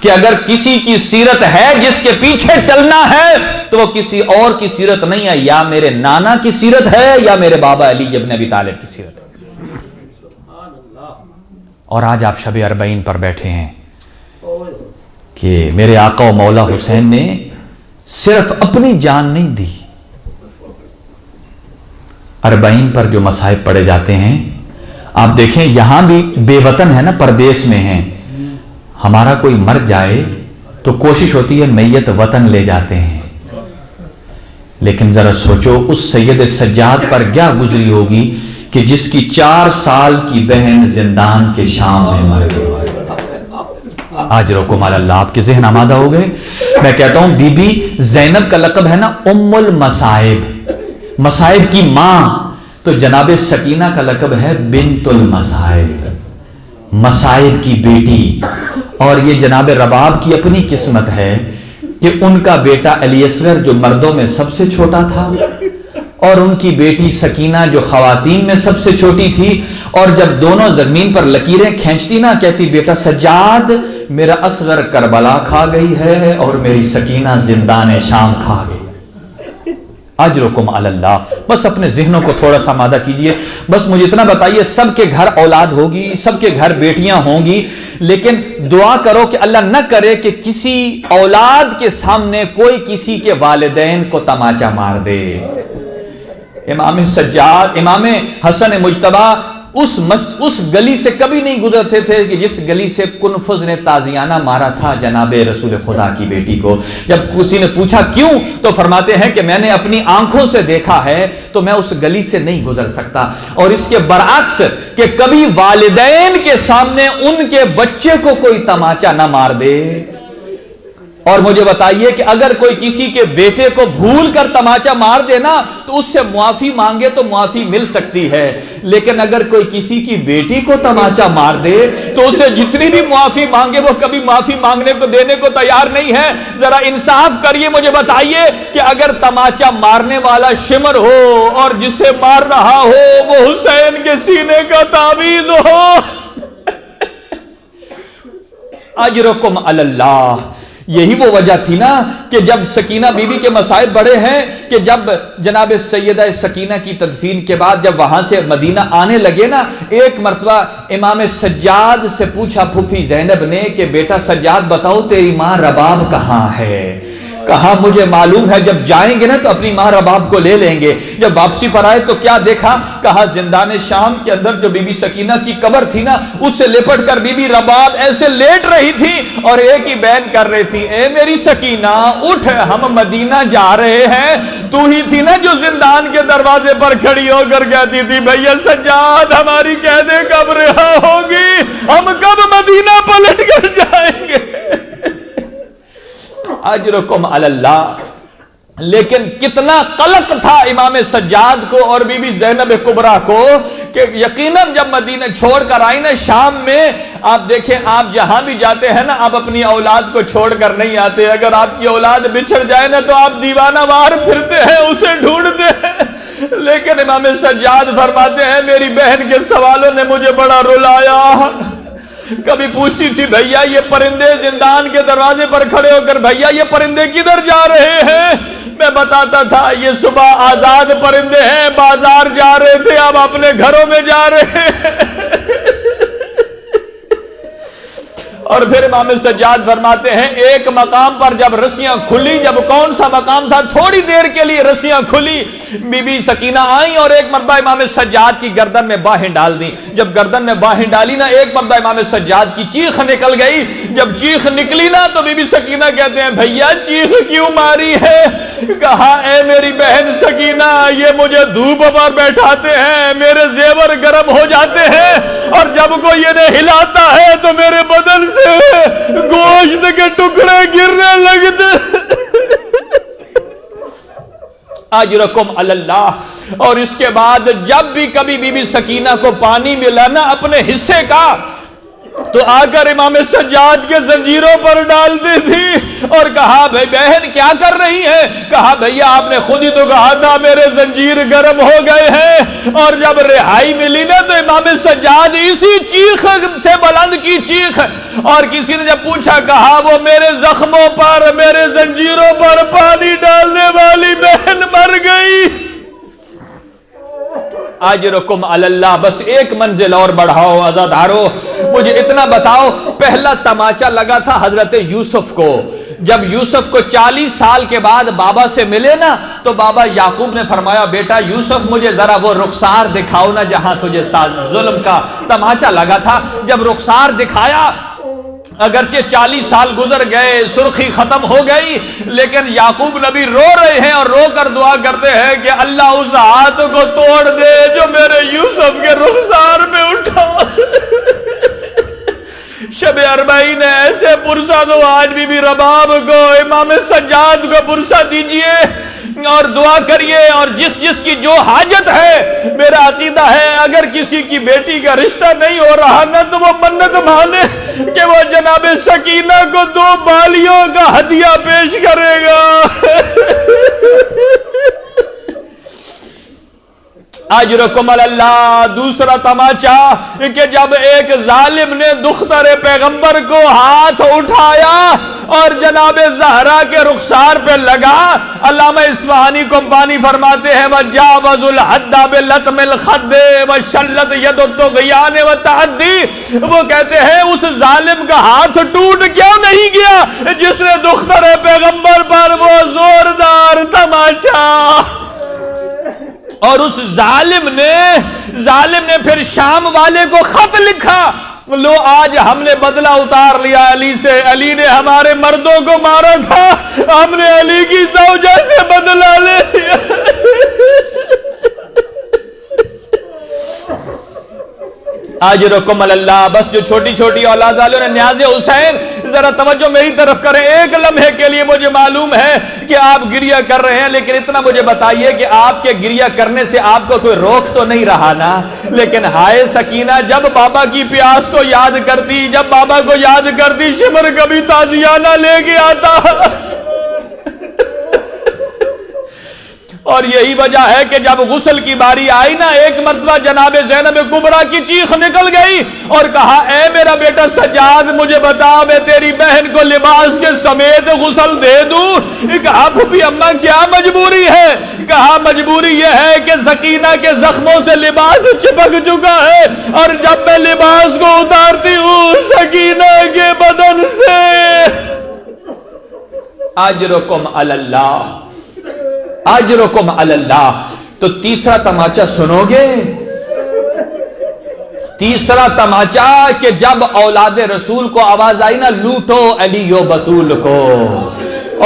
کہ اگر کسی کی سیرت ہے جس کے پیچھے چلنا ہے تو وہ کسی اور کی سیرت نہیں ہے، یا میرے نانا کی سیرت ہے یا میرے بابا علی ابن ابی طالب کی سیرت ہے۔ اور آج آپ شب اربعین پر بیٹھے ہیں کہ میرے آقا و مولا حسین نے صرف اپنی جان نہیں دی، اربعین پر جو مصائب پڑے جاتے ہیں آپ دیکھیں، یہاں بھی بے وطن ہے نا، پردیس میں ہیں، ہمارا کوئی مر جائے تو کوشش ہوتی ہے میت وطن لے جاتے ہیں، لیکن ذرا سوچو اس سید سجاد پر کیا گزری ہوگی کہ جس کی 4 سال کی بہن زندان کے شام میں مر گئی۔ آجرکم علی اللہ، آپ کے ذہن آمادہ ہو گئے۔ میں کہتا ہوں بی بی زینب کا لقب ہے نا ام المصائب، مصائب کی ماں، تو جناب سکینہ کا لقب ہے بنت المصائب، مصائب کی بیٹی۔ اور یہ جناب رباب کی اپنی قسمت ہے کہ ان کا بیٹا علی اصغر جو مردوں میں سب سے چھوٹا تھا، اور ان کی بیٹی سکینہ جو خواتین میں سب سے چھوٹی تھی، اور جب دونوں زمین پر لکیریں کھینچتی نا، کہتی بیٹا سجاد میرا اصغر کربلا کھا گئی ہے اور میری سکینہ زندان شام کھا گئی۔ اجرکم علی اللہ۔ بس اپنے ذہنوں کو تھوڑا سا آمادہ کیجئے، بس مجھے اتنا بتائیے، سب کے گھر اولاد ہوگی، سب کے گھر بیٹیاں ہوں گی، لیکن دعا کرو کہ اللہ نہ کرے کہ کسی اولاد کے سامنے کوئی کسی کے والدین کو تماچا مار دے۔ امام سجاد، امام حسن مجتبی اس گلی سے کبھی نہیں گزرتے تھے کہ جس گلی سے کنفذ نے تازیانہ مارا تھا جناب رسول خدا کی بیٹی کو۔ جب کسی نے پوچھا کیوں، تو فرماتے ہیں کہ میں نے اپنی آنکھوں سے دیکھا ہے تو میں اس گلی سے نہیں گزر سکتا۔ اور اس کے برعکس کہ کبھی والدین کے سامنے ان کے بچے کو کوئی تماچا نہ مار دے۔ اور مجھے بتائیے کہ اگر کوئی کسی کے بیٹے کو بھول کر تماچا مار دے نا تو اس سے معافی مانگے تو معافی مل سکتی ہے، لیکن اگر کوئی کسی کی بیٹی کو تماچا مار دے تو اسے جتنی بھی معافی مانگے وہ کبھی معافی مانگنے کو دینے کو تیار نہیں ہے۔ ذرا انصاف کریے، مجھے بتائیے کہ اگر تماچا مارنے والا شمر ہو اور جسے مار رہا ہو وہ حسین کے سینے کا تعویذ ہو، اجرکم علی اللہ۔ یہی وہ وجہ تھی نا کہ جب سکینہ بی بی کے مصائب بڑے ہیں کہ جب جناب سیدہ سکینہ کی تدفین کے بعد جب وہاں سے مدینہ آنے لگے نا، ایک مرتبہ امام سجاد سے پوچھا پھوپھی زینب نے کہ بیٹا سجاد بتاؤ تیری ماں رباب کہاں ہے؟ کہا مجھے معلوم ہے، جب جائیں گے نا تو اپنی ماں رباب کو لے لیں گے۔ جب واپسی پر آئے تو کیا دیکھا؟ کہا زندان شام کے اندر جو بی بی سکینہ کی قبر تھی نا، اس سے لپٹ کر بی بی رباب ایسے لیٹ رہی تھی اور ایک ہی بیان کر رہی تھی، اے میری سکینہ اٹھ، ہم مدینہ جا رہے ہیں۔ تو ہی تھی نا جو زندان کے دروازے پر کھڑی ہو کر کہتی تھی بھیا سجاد ہماری قیدیں کب رہا ہوگی، ہم کب مدینہ پلٹ کر جائیں گے۔ اجرکم علی اللہ۔ لیکن کتنا قلق تھا امام سجاد کو اور بی بی زینب کبریٰ کو کہ یقیناً جب مدینہ چھوڑ کر آئی نا شام میں، آپ دیکھیں آپ جہاں بھی جاتے ہیں نا آپ اپنی اولاد کو چھوڑ کر نہیں آتے۔ اگر آپ کی اولاد بچھڑ جائے نا تو آپ دیوانہ وار پھرتے ہیں، اسے ڈھونڈتے ہیں، لیکن امام سجاد فرماتے ہیں میری بہن کے سوالوں نے مجھے بڑا رلایا۔ کبھی پوچھتی تھی بھیا یہ پرندے زندان کے دروازے پر کھڑے ہو کر بھیا یہ پرندے کدھر جا رہے ہیں؟ میں بتاتا تھا یہ صبح آزاد پرندے ہیں، بازار جا رہے تھے، اب اپنے گھروں میں جا رہے ہیں۔ اور پھر امام سجاد فرماتے ہیں ایک مقام پر جب رسیاں کھلی، جب کون سا مقام تھا، تھوڑی دیر کے لیے رسیاں کھلی، بی بی سکینہ آئیں اور ایک مرتبہ امام سجاد کی گردن میں باہیں ڈال دی۔ جب گردن میں باہیں ڈالی نا ایک مرتبہ امام سجاد کی چیخ نکل گئی۔ جب چیخ نکلی نا تو بی بی سکینہ کہتے ہیں بھیا چیخ کیوں ماری ہے؟ کہا اے میری بہن سکینہ یہ مجھے دھوپ پر بیٹھاتے ہیں، میرے زیور گرم ہو جاتے ہیں، اور جب کوئی انہیں ہلاتا ہے تو میرے بدن سے گوشت کے ٹکڑے گرنے لگتے۔ اجرکم علی اللہ۔ اور اس کے بعد جب بھی کبھی بی بی سکینہ کو پانی ملا نا اپنے حصے کا تو آ کر امام سجاد کے زنجیروں پر ڈالتی تھی اور کہا بھائی بہن کیا کر رہی ہے؟ کہا بھیا آپ نے خود ہی تو کہا تھا میرے زنجیر گرم ہو گئے ہیں۔ اور جب رہائی ملی نا تو امام سجاد اسی چیخ سے بلند کی چیخ، اور کسی نے جب پوچھا کہا وہ میرے زخموں پر میرے زنجیروں پر پانی ڈالنے والی بہن مر گئی۔ اجرکم علی اللہ، بس ایک منزل اور بڑھاؤ عزادارو، مجھے اتنا بتاؤ، پہلا تماچا لگا تھا حضرت یوسف کو، جب یوسف کو 40 سال کے بعد بابا سے ملے نا تو بابا یعقوب نے فرمایا بیٹا یوسف مجھے ذرا وہ رخسار دکھاؤ نا جہاں تجھے ظلم کا تماچا لگا تھا۔ جب رخسار دکھایا، اگرچہ 40 سال گزر گئے، سرخی ختم ہو گئی، لیکن یعقوب نبی رو رہے ہیں اور رو کر دعا کرتے ہیں کہ اللہ اس ہاتھ کو توڑ دے جو میرے یوسف کے رخسار میں اٹھا۔ شب اربعین ایسے پرسہ دو، آج بھی رباب کو امام سجاد کو پرسہ دیجئے اور دعا کریے، اور جس کی جو حاجت ہے، میرا عقیدہ ہے اگر کسی کی بیٹی کا رشتہ نہیں ہو رہا نا تو وہ منت مانے کہ وہ جناب سکینہ کو 2 بالیوں کا ہدیہ پیش کرے گا۔ اجرکم علی اللہ، دوسرا تماچا کہ جب ایک ظالم نے دختر پیغمبر کو ہاتھ اٹھایا اور جناب زہرا کے رخسار پہ لگا، علامہ اصفہانی کمپانی فرماتے ہیں وَجَاوَزُ الْحَدَّ بِلَطْمِ الْخَدِّ وَشَلَّتْ يَدُ الطُّغْيَانِ وَالتَّعَدِّ، وہ کہتے ہیں اس ظالم کا ہاتھ ٹوٹ کیوں نہیں گیا جس نے دختر پیغمبر پر وہ زوردار تماچا، اور اس ظالم نے پھر شام والے کو خط لکھا، لو آج ہم نے بدلہ اتار لیا علی سے، علی نے ہمارے مردوں کو مارا تھا، ہم نے علی کی زوجہ سے بدلہ لے لیا۔ اجرکم علی اللہ، بس جو چھوٹی چھوٹی اولاد والوں نے نیاز حسین، ذرا توجہ میری طرف کریں، ایک لمحے کے لیے مجھے معلوم ہے کہ آپ گریہ کر رہے ہیں، لیکن اتنا مجھے بتائیے کہ آپ کے گریہ کرنے سے آپ کو کوئی روک تو نہیں رہا نا؟ لیکن ہائے سکینہ جب بابا کی پیاس کو یاد کرتی، جب بابا کو یاد کرتی، شمر کبھی تازیانہ لے کے آتا۔ اور یہی وجہ ہے کہ جب غسل کی باری آئی نا، ایک مرتبہ جناب زینب کبریٰ کی چیخ نکل گئی اور کہا اے میرا بیٹا سجاد مجھے بتا میں تیری بہن کو لباس کے سمیت غسل دے دوں؟ کہا پھوپھی اماں کیا مجبوری ہے؟ کہا مجبوری یہ ہے کہ سکینہ کے زخموں سے لباس چپک چکا ہے، اور جب میں لباس کو اتارتی ہوں سکینہ کے بدن سے۔ اجرکم علی اللہ، اجرکم علی اللہ۔ تو تیسرا تماچا سنو گے؟ تیسرا تماچا کہ جب اولاد رسول کو آواز آئی نا لوٹو علی و بطول کو،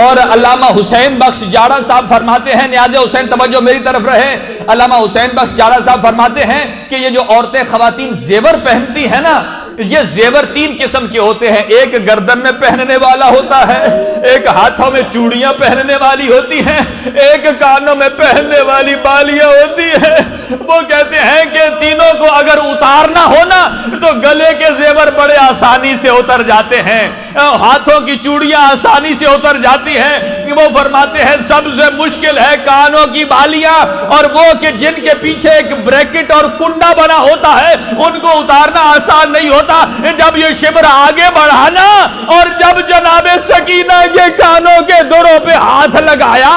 اور علامہ حسین بخش جاڑا صاحب فرماتے ہیں، نیاز حسین توجہ میری طرف رہے، علامہ حسین بخش جاڑا صاحب فرماتے ہیں کہ یہ جو عورتیں خواتین زیور پہنتی ہیں نا، یہ زیور 3 قسم کے ہوتے ہیں، ایک گردن میں پہننے والا ہوتا ہے، ایک ہاتھوں میں چوڑیاں پہننے والی ہوتی ہیں، ایک کانوں میں پہننے والی بالیاں ہوتی ہیں۔ وہ کہتے ہیں کہ تینوں کو اگر اتارنا ہو نا تو گلے کے زیور بڑے آسانی سے اتر جاتے ہیں، ہاتھوں کی چوڑیاں آسانی سے اتر جاتی ہیں۔ وہ فرماتے ہیں سب سے مشکل ہے کانوں کی بالیاں، اور وہ کہ جن کے پیچھے ایک بریکٹ اور کنڈا بنا ہوتا ہے ان کو اتارنا آسان نہیں ہوتا۔ جب یہ شبر آگے بڑھانا اور جب جناب سکینہ کے کانوں کے دروں پہ ہاتھ لگایا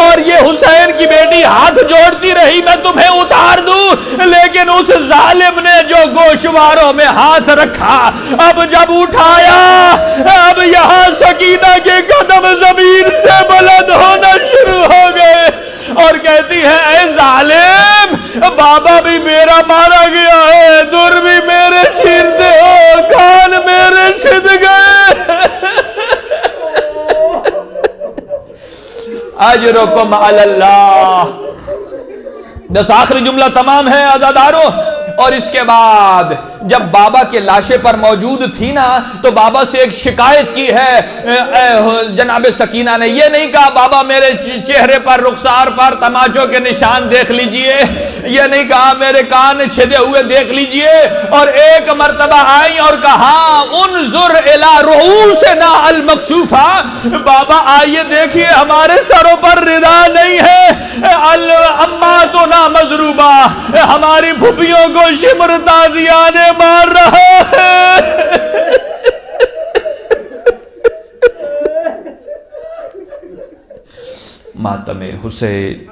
اور یہ حسین کی بیٹی ہاتھ جوڑتی رہی میں تمہیں اتار دوں، لیکن اس ظالم نے جو گوشواروں میں ہاتھ رکھا، اب جب اٹھایا اب یہاں سکینہ کے قدم زمین سے بلند ہونا شروع ہو گئے، اور کہتی ہے اے ظالم بابا بھی میرا مارا گیا ہے، در بھی میرے چیرتے ہو، کان میرے چھد گئے۔ اجرکم علی اللہ۔ بس آخری جملہ تمام ہے عزادارو، اور اس کے بعد جب بابا کے لاشے پر موجود تھی نا تو بابا سے ایک شکایت کی ہے جناب سکینہ نے. یہ نہیں کہا بابا میرے چہرے پر رخسار پر تماچوں کے نشان دیکھ لیجئے, یہ نہیں کہا میرے کان چھدے ہوئے دیکھ لیجئے, اور ایک مرتبہ آئی اور کہا انظر الی رؤوسنا المکشوفہ, بابا آئیے دیکھیے ہمارے سروں پر ردا نہیں ہے, اماتنا مضروبہ, ہماری پھپھیوں کو شمر تازیانے مار رہا ہے. ماتم حسین.